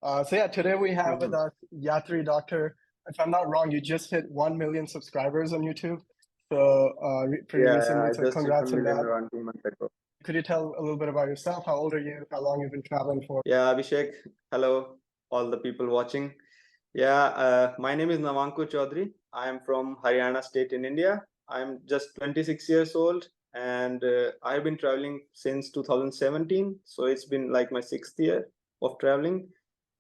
So yeah, today we have with Mhm. us Yatri Doctor. If I'm not wrong, you just hit 1 million subscribers on YouTube. So pretty Yeah, recently. I So just hit congrats 1 on million that. around 2 months ago. Could you tell a little bit about yourself? How old are you? How long you've been traveling for? Yeah, Abhishek. Hello, all the people watching. Yeah, my name is Navankur Chaudhary. I am from Haryana state in India. I'm just 26 years old and I've been traveling since 2017. So it's been like my sixth year of traveling.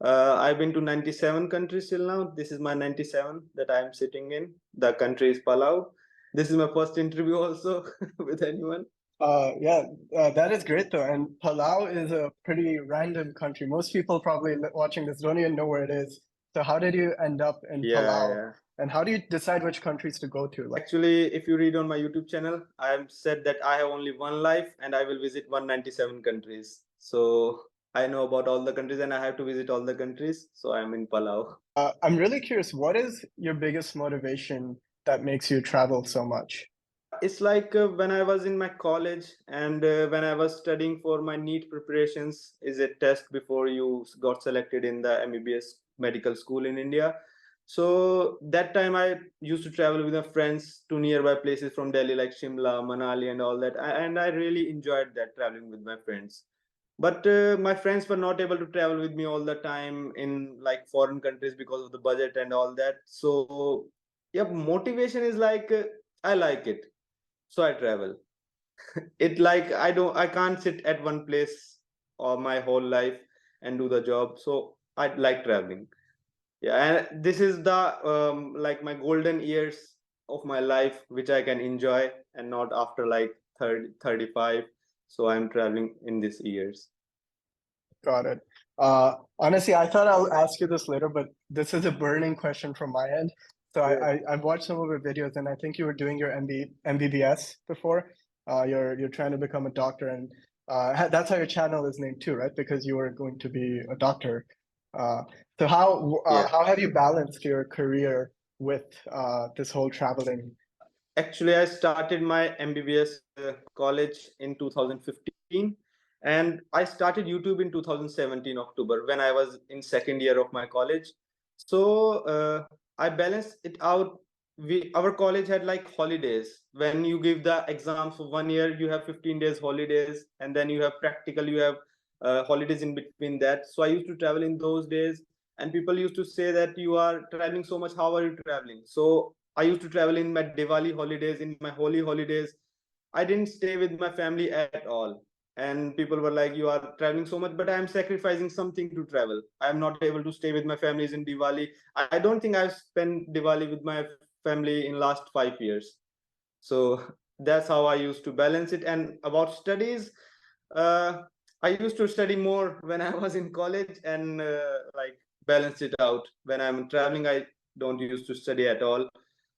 I've been to 97 countries till now. This is my 97 that I'm sitting in. The country is Palau. This is my first interview also with anyone. Yeah, that is great though. And Palau is a pretty random country. Most people probably watching this don't even know where it is. So how did you end up in Yeah, Palau? yeah. And how do you decide which countries to go to? Like, Actually, if you read on my YouTube channel, I have said that I have only one life and I will visit 197 countries. So I know about all the countries and I have to visit all the countries. So I'm in Palau. I'm really curious, what is your biggest motivation that makes you travel so much? It's like when I was in my college and when I was studying for my NEET preparations, is a test before you got selected in the MBBS medical school in India. So that time I used to travel with my friends to nearby places from Delhi like Shimla, Manali, and all that. And I really enjoyed that traveling with my friends. But my friends were not able to travel with me all the time in like foreign countries because of the budget and all that. So yeah, motivation is like I like it, so I travel. It like I can't sit at one place all my whole life and do the job, so I like traveling. Yeah, and this is the like my golden years of my life which I can enjoy, and not after like 30, 35. So I'm traveling in these years. Got it. Honestly, I thought I'll ask you this later, but this is a burning question from my end. So Yeah. I've watched some of your videos, and I think you were doing your MBBS before. You're trying to become a doctor, and that's how your channel is named too, right? Because you were going to be a doctor. Uh, so Yeah. how have you balanced your career with this whole traveling? Actually, I started my MBBS college in 2015, and I started YouTube in 2017 October when I was in second year of my college. So I balanced it out. Our college had like holidays. When you give the exams for 1 year, you have 15 days holidays, and then you have practical. You have holidays in between that. So I used to travel in those days, and people used to say that you are traveling so much. How are you traveling? So I used to travel in my Diwali holidays, in my holy holidays. I didn't stay with my family at all. And people were like, "You are traveling so much," but I am sacrificing something to travel. I am not able to stay with my families in Diwali. I don't think I've spent Diwali with my family in last 5 years. So that's how I used to balance it. And about studies, uh, I used to study more when I was in college and like balance it out. When I'm traveling, I don't used to study at all.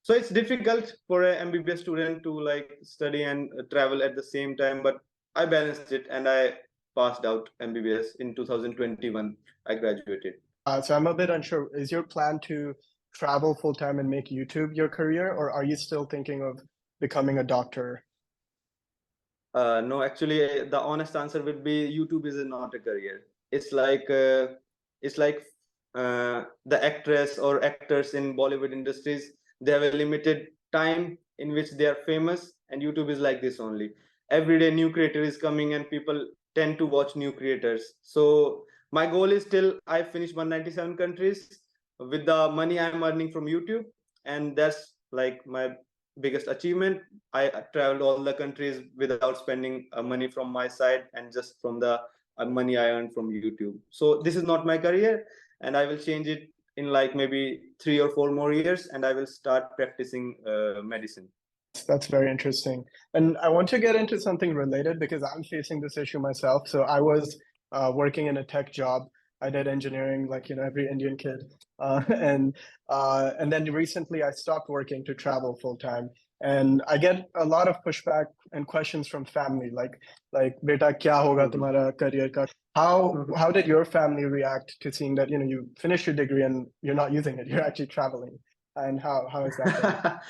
So it's difficult for an MBBS student to like study and travel at the same time. But I balanced it and I passed out MBBS in 2021. I graduated. So I'm a bit unsure. Is your plan to travel full time and make YouTube your career, or are you still thinking of becoming a doctor? No, actually, the honest answer would be YouTube is not a career. It's like the actress or actors in Bollywood industries. They have a limited time in which they are famous, and YouTube is like this only. Every day, new creator is coming, and people tend to watch new creators. So my goal is still I finish 197 countries with the money I'm earning from YouTube, and that's like my biggest achievement. I traveled all the countries without spending money from my side and just from the money I earned from YouTube. So this is not my career, and I will change it in like maybe 3 or 4 more years, and I will start practicing medicine. That's very interesting. And I want to get into something related because I'm facing this issue myself. So I was working in a tech job. I did engineering like every Indian kid. And then recently I stopped working to travel full time. And I get a lot of pushback and questions from family like beta kya hoga Mhm. tumhara career ka? How did your family react to seeing that you finished your degree and you're not using it, you're actually traveling? And how has that been?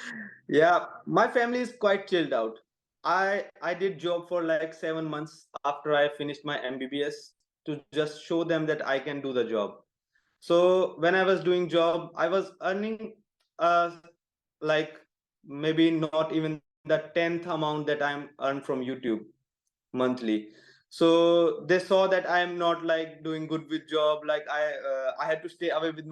Yeah, my family is quite chilled out. I did job for like 7 months after I finished my MBBS to just show them that I can do the job. So when I was doing job, I was earning uh like maybe not even the 10th amount that I'm earned from YouTube monthly. So they saw that I am not like doing good with job. Like I had to stay away with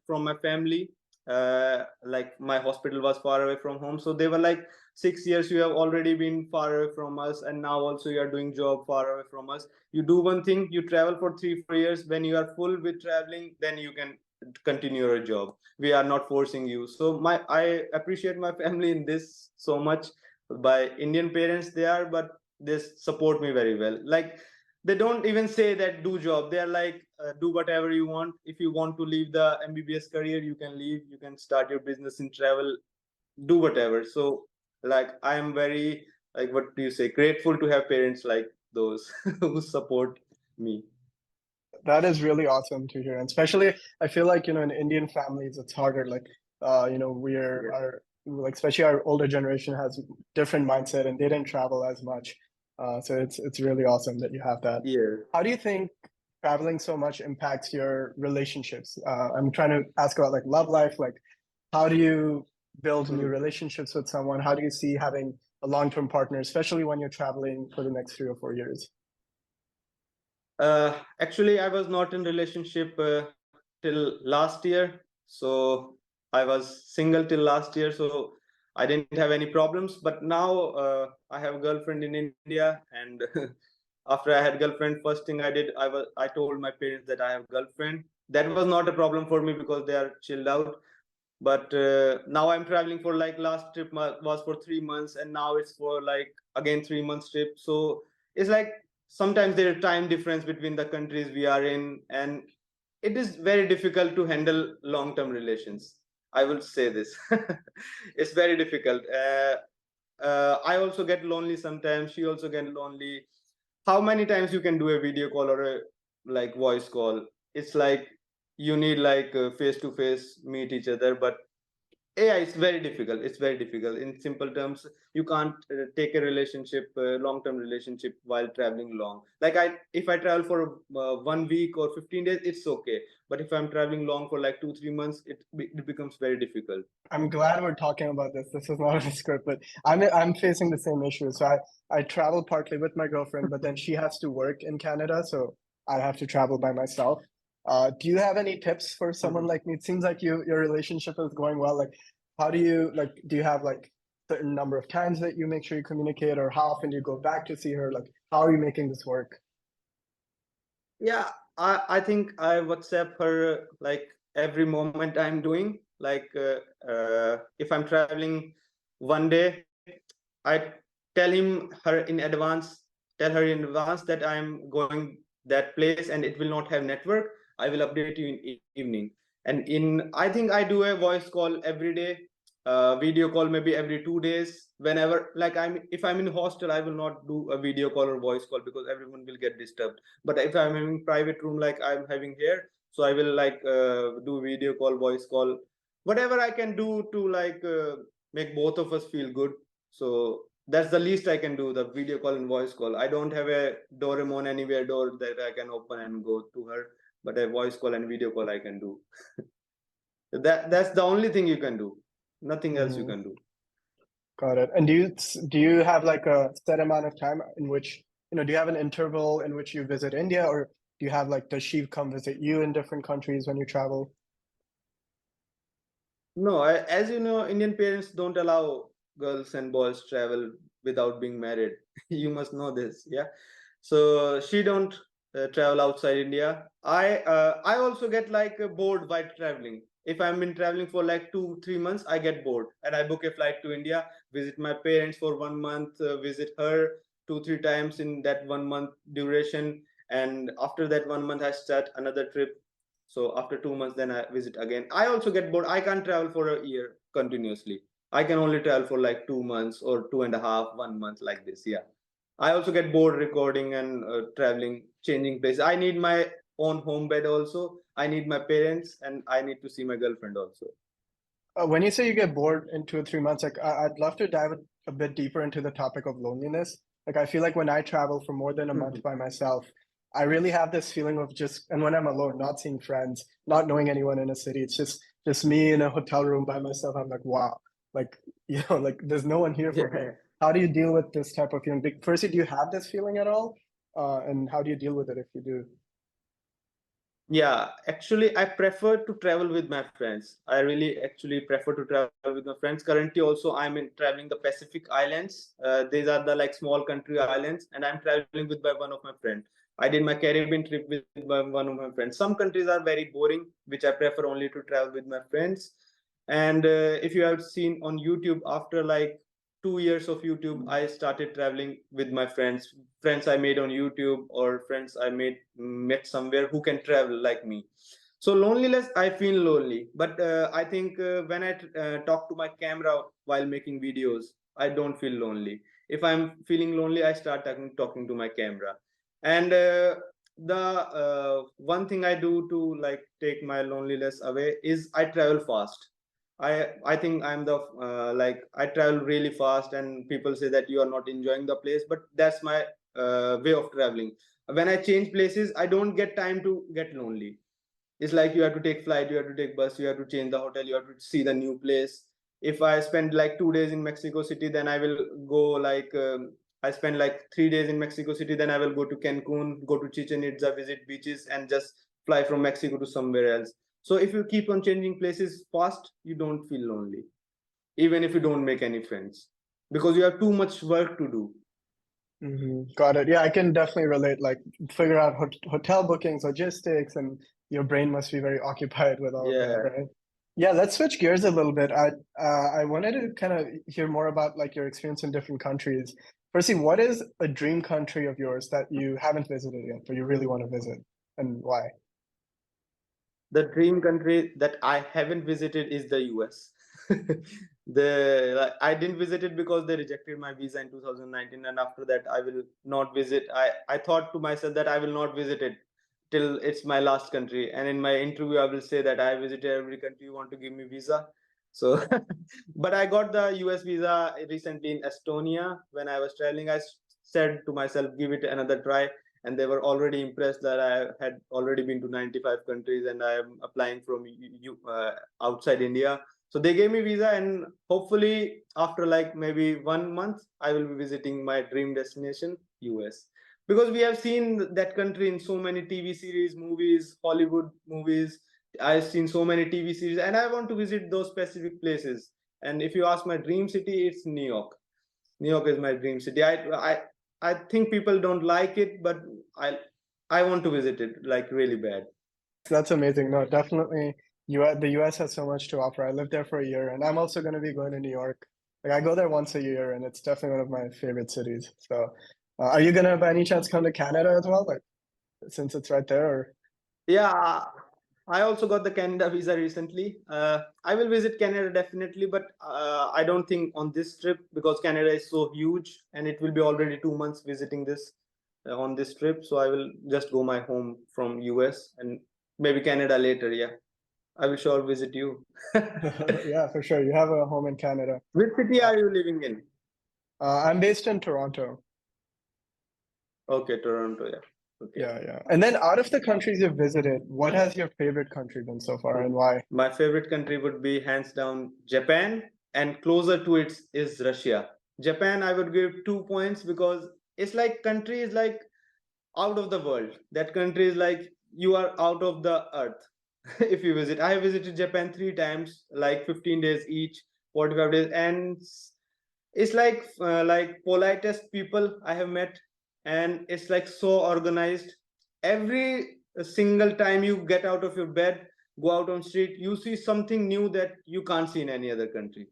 from my family. Like my hospital was far away from home, so they were like, 6 years you have already been far away from us, and now also you are doing job far away from us. You do one thing, you travel for 3 4 years. When you are full with traveling, then you can continue your job. We are not forcing you. So I appreciate my family in this so much. By Indian parents they are, but they support me very well. Like they don't even say that do job. They are like, do whatever you want. If you want to leave the MBBS career, you can leave. You can start your business in travel. Do whatever. So like I am very, like, what do you say, grateful to have parents like those who support me. That is really awesome to hear. And especially, I feel like, in Indian families, it's harder. Like, Yeah. like, especially our older generation has different mindset and they didn't travel as much. So it's really awesome that you have that. Yeah. How do you think traveling so much impacts your relationships? I'm trying to ask about like love life. Like, how do you build new Mhm. relationships with someone? How do you see having a long-term partner, especially when you're traveling for the next 3 or 4 years? Actually, I was not in relationship till last year. So I was single till last year. So I didn't have any problems. But now I have a girlfriend in India, and after I had girlfriend, first thing I told my parents that I have girlfriend. That was not a problem for me because they are chilled out. But now I'm traveling for, like, last trip was for 3 months, and now it's for like again 3 months trip. So it's like sometimes there is time difference between the countries we are in, and it is very difficult to handle long term relations. I will say this. It's very difficult. I also get lonely sometimes. She also get lonely. How many times you can do a video call or a like voice call? It's like you need like face to face meet each other, but yeah, it's very difficult. It's very difficult. In simple terms, you can't take a relationship, long-term relationship, while traveling long. Like if I travel for 1 week or 15 days, it's okay. But if I'm traveling long for like 2 3 months, it becomes very difficult. I'm glad we're talking about this. This is not a script, but I'm facing the same issue. So I travel partly with my girlfriend, but then she has to work in Canada, so I have to travel by myself. Do you have any tips for someone Mhm. like me? It seems like your relationship is going well. Like, how do you like? Do you have like certain number of times that you make sure you communicate, or how often do you go back to see her? Like, how are you making this work? Yeah, I think I WhatsApp her like every moment I'm doing. Like if I'm traveling one day, I tell her in advance that I'm going that place and it will not have network. I will update you in evening. And I think I do a voice call every day, video call maybe every 2 days. Whenever, like, if I'm in hostel, I will not do a video call or voice call because everyone will get disturbed. But if I'm having private room like I'm having here, so I will like do video call, voice call, whatever I can do to like make both of us feel good. So that's the least I can do, the video call and voice call. I don't have a Doraemon anywhere door that I can open and go to her, but a voice call and video call I can do. That's the only thing you can do. Nothing else you Hmm. can do. Got it. And do you have like a set amount of time in which, do you have an interval in which you visit India, or do you have like, does she come visit you in different countries when you travel? No, as you know, Indian parents don't allow girls and boys travel without being married. You must know this, yeah. So she don't travel outside India. I also get like bored while traveling. If I'm been traveling for like 2 3 months, I get bored and I book a flight to India, visit my parents for 1 month, visit her 2 3 times in that 1 month duration, and after that 1 month I start another trip. So after 2 months, then I visit again. I also get bored. I can't travel for a year continuously. I can only travel for like 2 months or two and a half, 1 month, like this. Yeah. I also get bored recording and traveling, changing places. I need my own home bed also. I need my parents, and I need to see my girlfriend also. When you say you get bored in 2 or 3 months, like I'd love to dive a bit deeper into the topic of loneliness. Like I feel like when I travel for more than a month by myself, I really have this feeling of just, and when I'm alone, not seeing friends, not knowing anyone in a city, it's just me in a hotel room by myself. I'm like, wow, like, like there's no one here for me. Yeah. How do you deal with this type of feeling? Firstly, do you have this feeling at all? And how do you deal with it if you do? Yeah, actually, I prefer to travel with my friends. I really actually prefer to travel with my friends. Currently, also, I'm in traveling the Pacific Islands. These are the like small country islands, and I'm traveling with by one of my friends. I did my Caribbean trip with one of my friends. Some countries are very boring, which I prefer only to travel with my friends. And if you have seen on YouTube, after like 2 years of YouTube, I started traveling with my friends I made on YouTube, or friends I met somewhere who can travel like me. So loneliness, I feel lonely, but I think when I talk to my camera while making videos, I don't feel lonely. If I'm feeling lonely, I start talking to my camera. And the one thing I do to like take my loneliness away is I travel fast. I think I'm the like I travel really fast, and people say that you are not enjoying the place, but that's my way of traveling. When I change places, I don't get time to get lonely. It's like you have to take flight, you have to take bus, you have to change the hotel, you have to see the new place. If I spend like 2 days in Mexico City, then I will go like I spend like 3 days in Mexico City, then I will go to Cancun, go to Chichen Itza, visit beaches, and just fly from Mexico to somewhere else. So if you keep on changing places fast, you don't feel lonely, even if you don't make any friends, because you have too much work to do. Got it. Yeah, I can definitely relate. Like, figure out hotel bookings, logistics, and your brain must be very occupied with all of that, Yeah. right? Yeah, let's switch gears a little bit. I wanted to kind of hear more about like your experience in different countries. Firstly, what is a dream country of yours that you haven't visited yet, but you really want to visit, and why? The dream country that I haven't visited is the US. The like, I didn't visit it because they rejected my visa in 2019, and after that I will not visit. I thought to myself that I will not visit it till it's my last country, and in my interview I will say that I visited every country you want to give me visa. So, but I got the US visa recently in Estonia when I was traveling. Said to myself, give it another try, and they were already impressed that I had already been to 95 countries and I am applying from outside India. So they gave me visa, and hopefully after like maybe 1 month, I will be visiting my dream destination, US, because we have seen that country in so many TV series, movies, Hollywood movies. I've seen so many TV series, and I want to visit those specific places. And if you ask my dream city, it's New York. New York is my dream city. I think people don't like it, but I I want to visit it like really bad. That's amazing. No, definitely. The US has so much to offer. I lived there for a year, and I'm also going to be going to New York. Like I go there once a year, and it's definitely one of my favorite cities. So, are you gonna by any chance come to Canada as well? Like, since it's right there, or Yeah, I also got the Canada visa recently. I will visit Canada definitely, but I don't think on this trip because Canada is so huge, and it will be already 2 months visiting this on this trip. So I will just go my home from US and maybe Canada later. Yeah, I will sure visit you. yeah, for sure. You have a home in Canada. Which city are you living in? I'm based in Toronto. Okay, Toronto. Yeah. Okay. Yeah, yeah. And then out of the countries you've visited, what has your favorite country been so far, and why? My favorite country would be hands down Japan, and closer to it is Russia. Japan, I would give 2 points because it's like country is like out of the world. That country is like you are out of the earth. If you visit, I have visited Japan 3 times, like 15 days each, 45 days, and it's like politest people I have met, and it's like so organized. Every single time you get out of your bed, go out on street, you see something new that you can't see in any other country.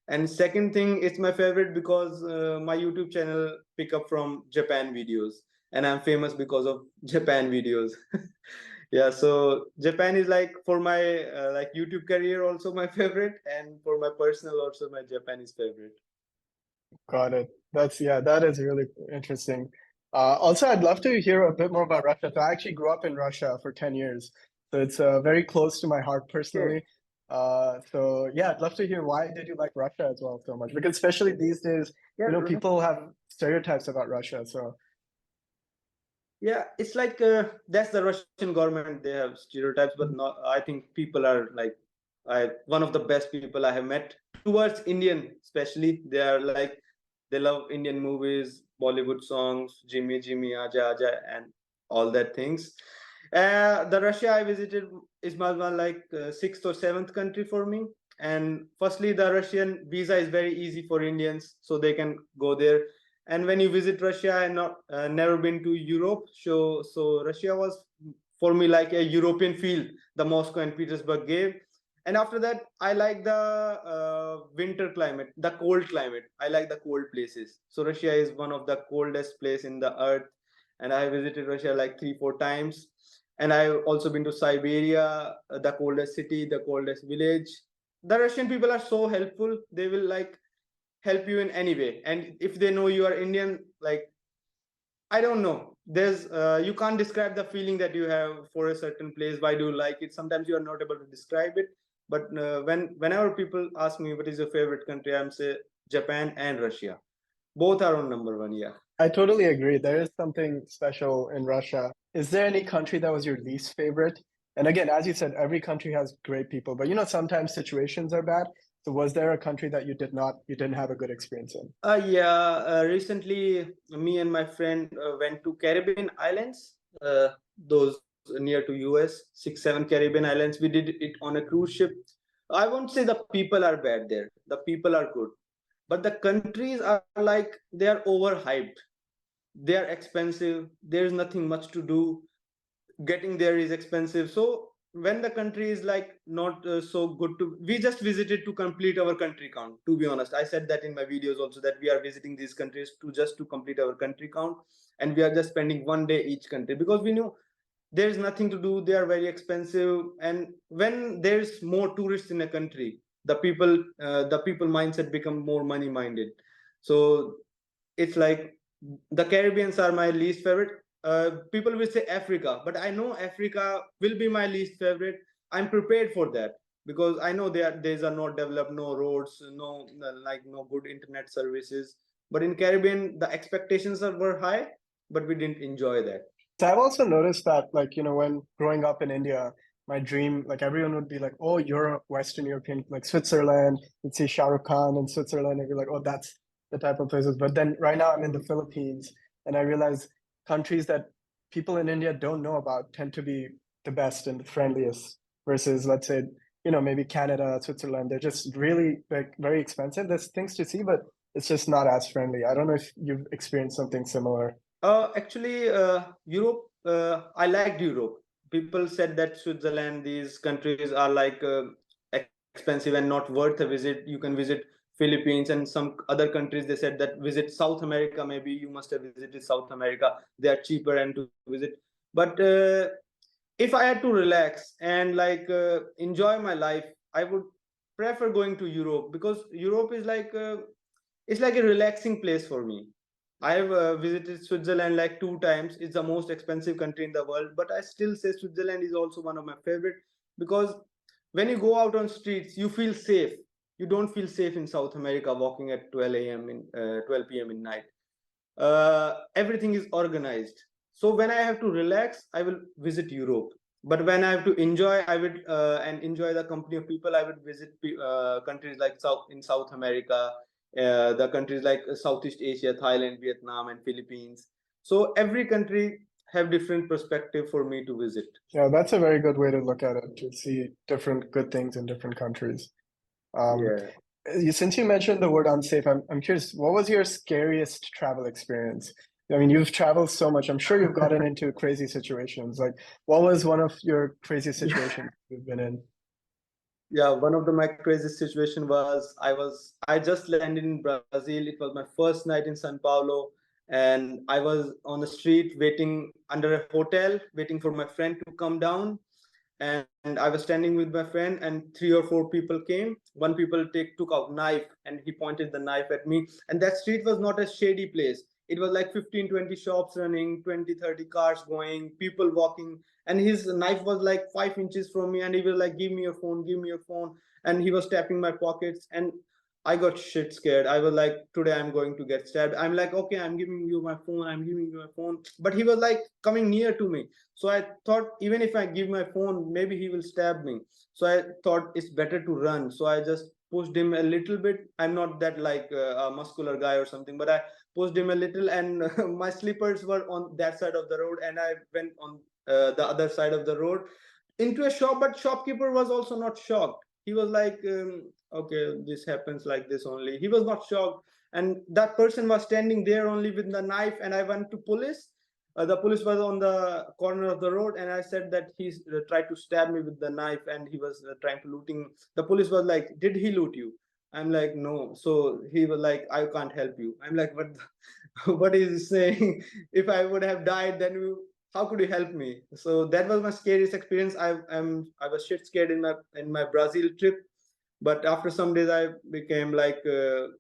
And second thing, it's my favorite because my YouTube channel pick up from Japan videos, and I'm famous because of Japan videos. Yeah, so Japan is like for my like YouTube career also my favorite, and for my personal also my Japan is favorite. Got it. Yeah, that is really interesting. Also, I'd love to hear a bit more about Russia. So I actually grew up in Russia for 10 years. So it's very close to my heart Okay. personally. So yeah, I'd love to hear why did you like Russia as well so much? Because especially these days, Yeah, people have stereotypes about Russia. So Yeah, it's like that's the Russian government. They have stereotypes, but not. I think people are like, one of the best people I have met towards Indian, especially. They are like, they love Indian movies, Bollywood songs, Jimmy Jimmy Aja Aja, and all that things. The Russia I visited is like sixth or seventh country for me. And firstly, the Russian visa is very easy for Indians, so they can go there. And when you visit Russia, I not never been to Europe, so Russia was for me like a European feel the Moscow and Petersburg gave. And after that, I like the winter climate, the cold climate. I like the cold places. So Russia is one of the coldest place in the earth, and I visited Russia like 3 4 times. And I've also been to Siberia, the coldest city, the coldest village. The Russian people are so helpful. They will like help you in any way, and if they know you are Indian, like, I don't know, there's you can't describe the feeling that you have for a certain place. Why do you like it? Sometimes you are not able to describe it, but whenever people ask me what is your favorite country, I'm say Japan and Russia. Both are on number one. Yeah. I totally agree. There is something special in Russia. Is there any country that was your least favorite? And again, as you said, every country has great people, but sometimes situations are bad. So was there a country that you didn't have a good experience in? Yeah. Recently, me and my friend went to Caribbean islands. Those near to US, 6 7 Caribbean islands. We did it on a cruise ship. I won't say the people are bad there. The people are good, but the countries are like, they are overhyped. They are expensive. There is nothing much to do. Getting there is expensive. So when the country is like not so good to, we just visited to complete our country count. To be honest, I said that in my videos also, that we are visiting these countries to just to complete our country count, and we are just spending 1 day each country because we knew there's nothing to do. They are very expensive, and when there's more tourists in a country, the people mindset become more money minded. So it's like, the Caribbeans are my least favorite. People will say Africa, but I know Africa will be my least favorite. I'm prepared for that because I know these are not developed, no roads, no like no good internet services. But in Caribbean, the expectations were high, but we didn't enjoy that. So I've also noticed that, like, when growing up in India, my dream, like everyone would be like, oh, Europe, Western European, like Switzerland, you'd see Shah Rukh Khan in Switzerland, and you're like, oh, that's the type of places. But then right now I'm in the Philippines, and I realize countries that people in India don't know about tend to be the best and the friendliest versus, let's say, maybe Canada, Switzerland. They're just really like very expensive. There's things to see, but it's just not as friendly. I don't know if you've experienced something similar. Actually, Europe, I liked Europe. People said that Switzerland, these countries are like expensive and not worth a visit. You can visit Philippines and some other countries. They said that visit South America. Maybe you must have visited South America. They are cheaper and to visit. But if I had to relax and like enjoy my life, I would prefer going to Europe because Europe is like it's like a relaxing place for me. I've visited Switzerland like 2 times. It's the most expensive country in the world, but I still say Switzerland is also one of my favorite because when you go out on streets, you feel safe. You don't feel safe in South America walking at 12 a.m. in 12 p.m. in night. Everything is organized. So when I have to relax, I will visit Europe. But when I have to enjoy, I would and enjoy the company of people. I would visit countries like South America, the countries like Southeast Asia, Thailand, Vietnam, and Philippines. So every country have different perspective for me to visit. Yeah, that's a very good way to look at it, to see different good things in different countries. Yeah. Since you mentioned the word unsafe, I'm curious, what was your scariest travel experience? I mean, you've traveled so much. I'm sure you've gotten into crazy situations. Like, what was one of your craziest situations you've been in? Yeah, one of my craziest situation was I just landed in Brazil. It was my first night in São Paulo, and I was on the street waiting under a hotel, waiting for my friend to come down. And I was standing with my friend, and 3 or 4 people came. One people took out knife, and he pointed the knife at me. And that street was not a shady place. It was like 15 20 shops running, 20 30 cars going, people walking, and his knife was like 5 inches from me, and he was like, give me your phone, give me your phone. And he was tapping my pockets. And I got shit scared. I was like, today I'm going to get stabbed. I'm like, okay, I'm giving you my phone. I'm giving you my phone. But he was like coming near to me. So I thought, even if I give my phone, maybe he will stab me. So I thought it's better to run. So I just pushed him a little bit. I'm not that like a muscular guy or something, but I pushed him a little, and my slippers were on that side of the road, and I went on the other side of the road into a shop. But shopkeeper was also not shocked. He was like, okay, this happens like this only. He was not shocked, and that person was standing there only with the knife, and I went to police. The police was on the corner of the road, and I said that he tried to stab me with the knife, and he was trying to looting. The police was like, did he loot you? I'm like, no. So he was like, I can't help you. I'm like, what what is he saying? If I would have died, then how could you help me? So that was my scariest experience. I was shit scared in my Brazil trip. But after some days, I became like,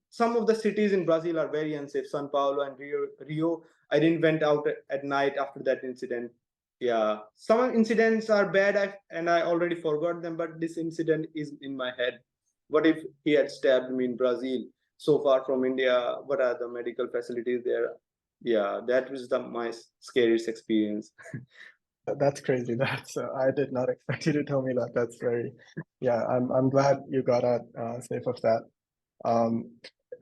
some of the cities in Brazil are very unsafe. São Paulo and Rio. I didn't went out at night after that incident. Yeah, some incidents are bad, and I already forgot them. But this incident is in my head. What if he had stabbed me in Brazil, so far from India? What are the medical facilities there? Yeah, that was my scariest experience. That's crazy. That's I did not expect you to tell me that. That's very, yeah. I'm glad you got out safe of that. Um,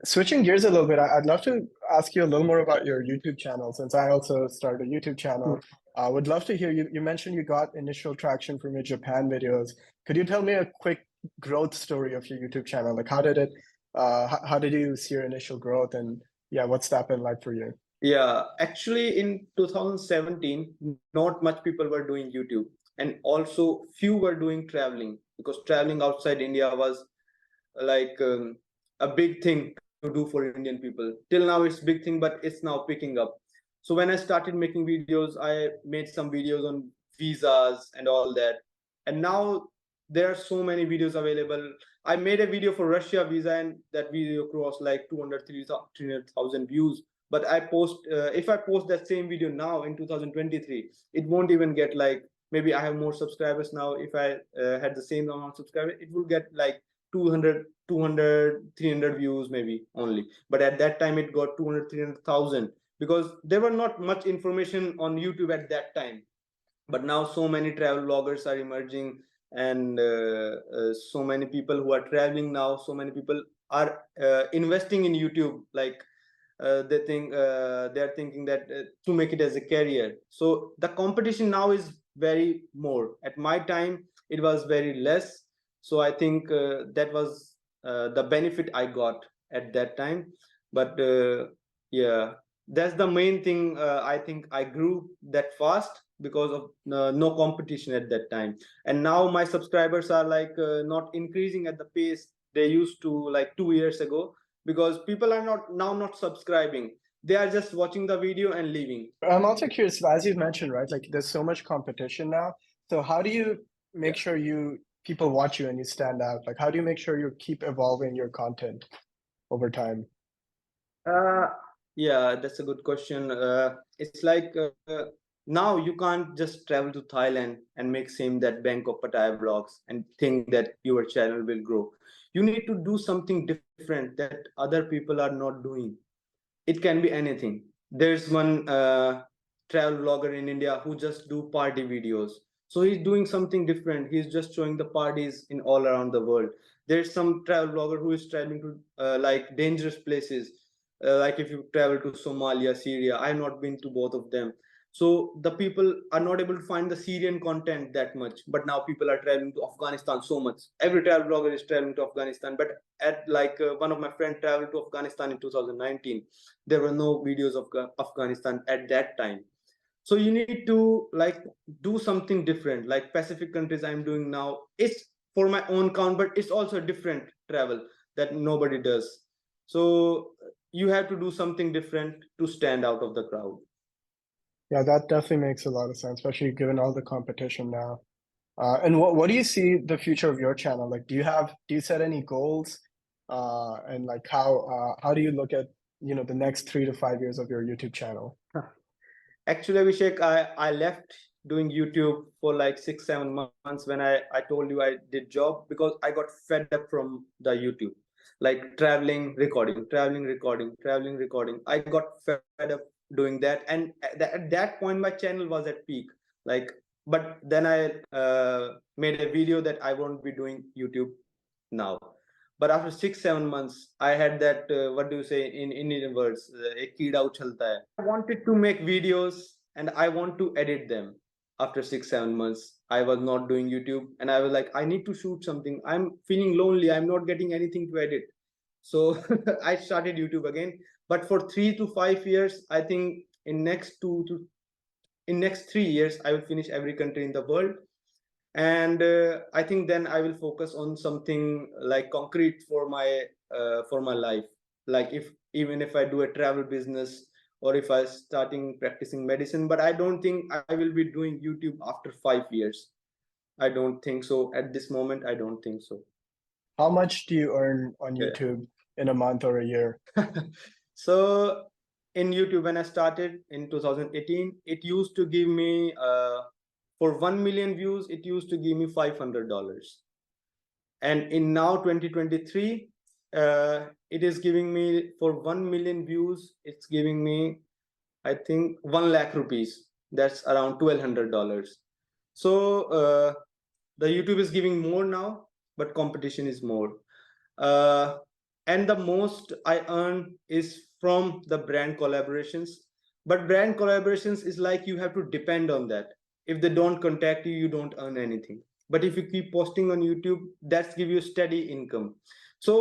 Switching gears a little bit, I'd love to ask you a little more about your YouTube channel, since I also started a YouTube channel. I would love to hear you. You mentioned you got initial traction from your Japan videos. Could you tell me a quick growth story of your YouTube channel? Like, how did you see your initial growth, and yeah, what's that been like for you? Yeah, actually, in 2017, not much people were doing YouTube, and also few were doing traveling, because traveling outside India was like a big thing to do for Indian people. Till now, it's big thing, but it's now picking up. So when I started making videos, I made some videos on visas and all that, and now there are so many videos available. I made a video for Russia visa, and that video crossed like 300,000 views. But I post, if I post that same video now in 2023, it won't even get like, maybe I have more subscribers now. If I had the same amount of subscribers, it will get like 200, 300 views maybe only. But at that time, it got 200, 300,000, because there were not much information on YouTube at that time. But now so many travel bloggers are emerging, and so many people who are traveling now, so many people are investing in YouTube. Like, they're thinking that to make it as a career. So the competition now is very more. At my time, it was very less. So I think that was the benefit I got at that time. But yeah, that's the main thing. I think I grew that fast because of no competition at that time. And now my subscribers are like not increasing at the pace they used to like 2 years ago, because people are not subscribing. They are just watching the video and leaving. I'm also curious, as you mentioned, right? Like, there's so much competition now. So how do you make Yeah. sure people watch you and you stand out? Like, how do you make sure you keep evolving your content over time? Uh, yeah, that's a good question. It's like now you can't just travel to Thailand and make same that Bangkok Pattaya vlogs and think that your channel will grow. You need to do something different that other people are not doing. It can be anything. There's one travel vlogger in India who just do party videos. So he's doing something different. He's just showing the parties in all around the world. There's some travel vlogger who is traveling to like dangerous places. Like if you travel to Somalia, Syria, I've not been to both of them. So the people are not able to find the Syrian content that much. But now people are traveling to Afghanistan so much. Every travel vlogger is traveling to Afghanistan. But at like one of my friends traveled to Afghanistan in 2019. There were no videos of Afghanistan at that time. So you need to like do something different. Like Pacific countries I'm doing now, it's for my own count, but it's also a different travel that nobody does. So you have to do something different to stand out of the crowd. Yeah, that definitely makes a lot of sense, especially given all the competition now. And what do you see the future of your channel? Like, do you set any goals? And like how do you look at, the next 3 to 5 years of your YouTube channel? Actually, Abhishek, I left doing YouTube for like 6, 7 months when I told you I did job, because I got fed up from the YouTube. like traveling, recording, traveling, recording, traveling, recording. I got fed up doing that, and at that point my channel was at peak. Like, but then I made a video that I won't be doing YouTube now. But after 6 7 months, I had that what do you say in Indian words, ek keeda uchalta hai. I wanted to make videos and I want to edit them. After 6 7 months, I was not doing YouTube, and I was like, I need to shoot something. I'm feeling lonely, I'm not getting anything to edit. So I started YouTube again. But for 3 to 5 years, I think in next 3 years I will finish every country in the world. And I think then I will focus on something like concrete for my life. Like, if even if I do a travel business, or if I starting practicing medicine. But I don't think I will be doing YouTube after 5 years. I don't think so at this moment. I don't think so. How much do you earn on Yeah. YouTube in a month or a year? So in YouTube, when I started in 2018, it used to give me for 1 million views, it used to give me $500. And in now 2023, it is giving me, for 1 million views, it's giving me, I think, 1 lakh rupees. That's around $1,200. So the YouTube is giving more now, but competition is more. And the most I earn is from the brand collaborations. But brand collaborations is like, you have to depend on that. If they don't contact you, you don't earn anything. But if you keep posting on YouTube, that's give you steady income. So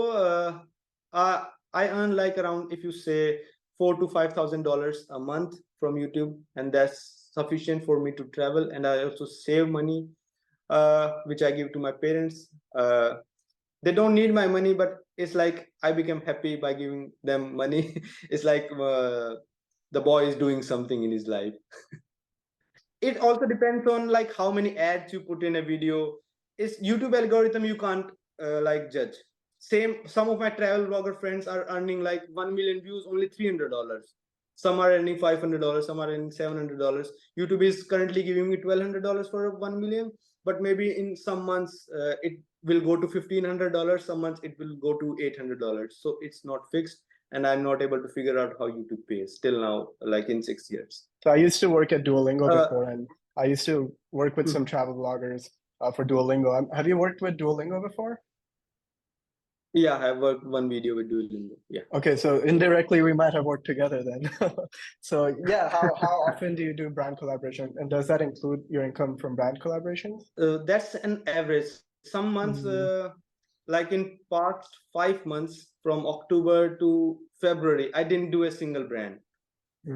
I earn like around, if you say, $4,000 to $5,000 a month from YouTube, and that's sufficient for me to travel. And I also save money, which I give to my parents. They don't need my money, but it's like I become happy by giving them money. It's like the boy is doing something in his life. It also depends on like how many ads you put in a video. It's YouTube algorithm, you can't like judge. Some of my travel blogger friends are earning like 1 million views, only $300. Some are earning $500, some are earning $700. YouTube is currently giving me $1,200 for 1 million, but maybe in some months it will go to $1,500. Some months it will go to $800. So it's not fixed, and I'm not able to figure out how YouTube pays till now, like in 6 years. So I used to work at Duolingo before, and I used to work with some travel bloggers for Duolingo. Have you worked with Duolingo before? Yeah, I have worked one video with Duolingo. Yeah. Okay, so indirectly we might have worked together then. So yeah, how often do you do brand collaboration, and does that include your income from brand collaborations? That's an average. Some months, like in past 5 months, from October to February, I didn't do a single brand.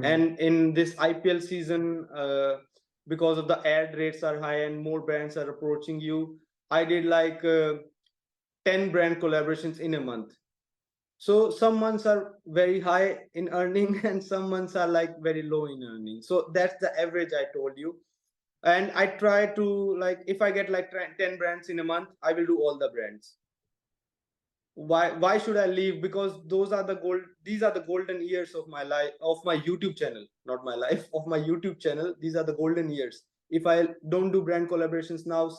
And in this IPL season, because of the ad rates are high and more brands are approaching you, I did like 10 brand collaborations in a month. So some months are very high in earning and some months are like very low in earning. So that's the average I told you. And I try to, like, if I get like 10 brands in a month, I will do all the brands. Why should I leave? Because these are the golden years of my life, of my YouTube channel, not my life, of my YouTube channel. These are the golden years. If I don't do brand collaborations now,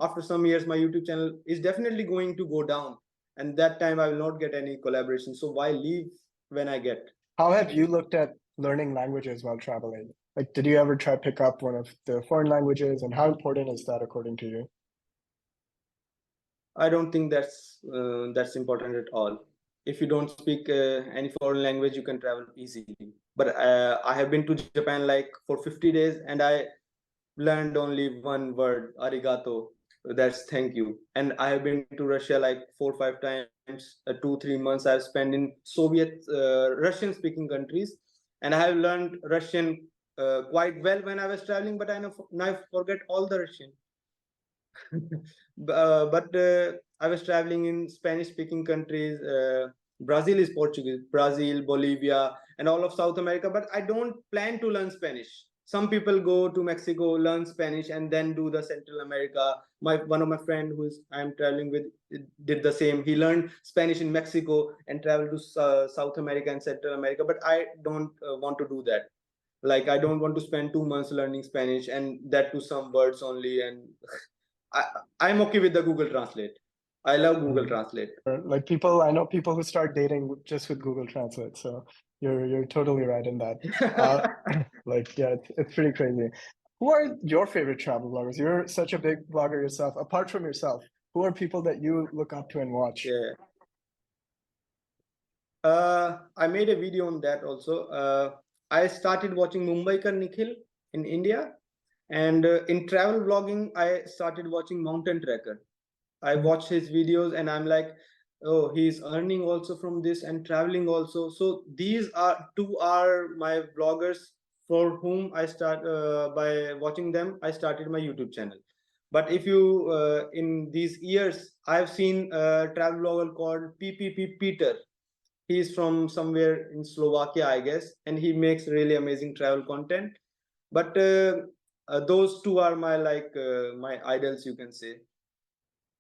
after some years my YouTube channel is definitely going to go down, and that time I will not get any collaboration. So why leave when I get? How have you looked at learning languages while traveling? Like, did you ever try to pick up one of the foreign languages, and how important is that according to you? I don't think that's important at all. If you don't speak any foreign language, you can travel easily. But I have been to Japan like for 50 days, and I learned only one word, arigato. That's thank you. And I have been to Russia like 4 5 times. 2 3 months I've spent in Soviet Russian speaking countries, and I have learned Russian quite well when I was traveling. But now I forget all the Russian. But I was traveling in Spanish speaking countries. Brazil is Portuguese, Brazil, Bolivia, and all of South America. But I don't plan to learn Spanish. Some people go to Mexico, learn Spanish, and then do the Central America. One of my friend who I'm traveling with did the same. He learned Spanish in Mexico and traveled to South America and Central America. But I don't want to do that. Like, I don't want to spend 2 months learning Spanish, and that to some words only. And I'm okay with the Google Translate. I love Google Translate. Like people, I know people who start dating just with Google Translate. So you're totally right in that. Like yeah, it's pretty crazy. Who are your favorite travel bloggers? You're such a big blogger yourself. Apart from yourself, who are people that you look up to and watch? Yeah. I made a video on that also. I started watching Mumbai Ka Nikhil in India, and in travel vlogging, I started watching Mountain Trekker. I watch his videos and I'm like, oh, he's earning also from this and traveling also. So these are two are my vloggers for whom I start by watching them. I started my YouTube channel. But if you in these years, I've seen a travel vlogger called PPP Peter. He's from somewhere in Slovakia, I guess, and he makes really amazing travel content. But those two are my my idols, you can say,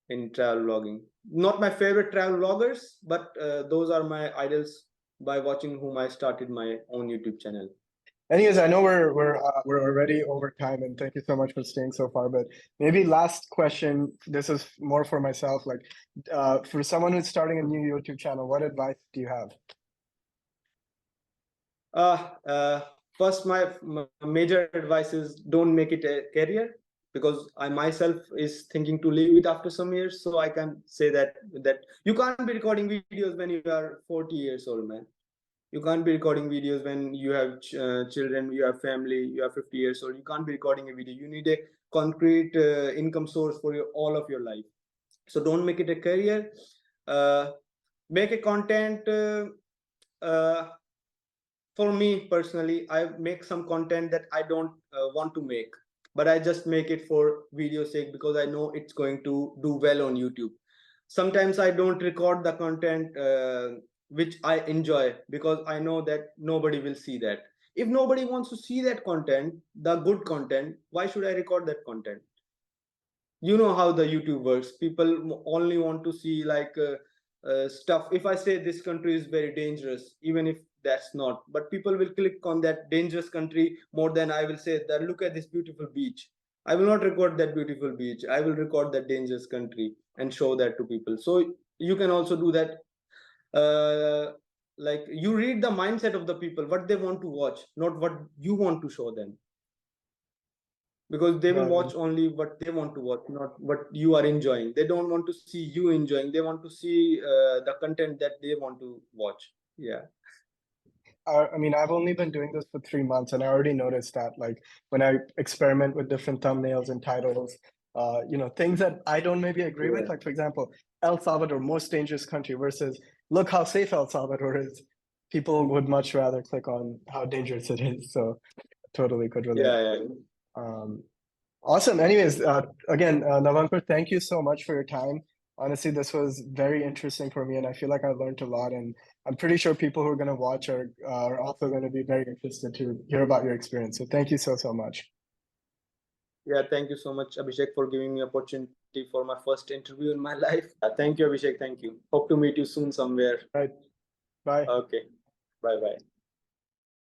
in travel vlogging. Not my favorite travel vloggers, but those are my idols by watching whom I started my own YouTube channel. Anyways, I know we're already over time, and thank you so much for staying so far. But maybe last question. This is more for myself. Like, for someone who's starting a new YouTube channel, what advice do you have? First, my major advice is don't make it a career, because I myself is thinking to leave it after some years. So I can say that you can't be recording videos when you are 40 years old, man. You can't be recording videos when you have children, you have family, you are 50 years old. You can't be recording a video. You need a concrete income source for all of your life. So don't make it a career. Make a content. For me personally, I make some content that I don't want to make, but I just make it for video sake because I know it's going to do well on YouTube. Sometimes I don't record the content which I enjoy, because I know that nobody will see that. If nobody wants to see that content, the good content, why should I record that content? You know how the YouTube works. People only want to see stuff. If I say this country is very dangerous, even if that's not, but people will click on that dangerous country more than I will say that look at this beautiful beach. I will not record that beautiful beach. I will record that dangerous country and show that to people. So you can also do that. Like you read the mindset of the people, what they want to watch, not what you want to show them, because they will watch only what they want to watch, not what you are enjoying. They don't want to see you enjoying. They want to see the content that they want to watch. Yeah. I mean, I've only been doing this for 3 months, and I already noticed that, like, when I experiment with different thumbnails and titles, things that I don't maybe agree with, like, for example, El Salvador, most dangerous country versus look how safe El Salvador is. People would much rather click on how dangerous it is. So totally could relate. Yeah. Awesome. Anyways, again, Navankur, thank you so much for your time. Honestly, this was very interesting for me, and I feel like I learned a lot. And I'm pretty sure people who are going to watch are also going to be very interested to hear about your experience. So thank you so much. Yeah, thank you so much, Abhishek, for giving me opportunity for my first interview in my life. Thank you, Abhishek. Thank you. Hope to meet you soon somewhere. Right. Bye. Okay. Bye bye.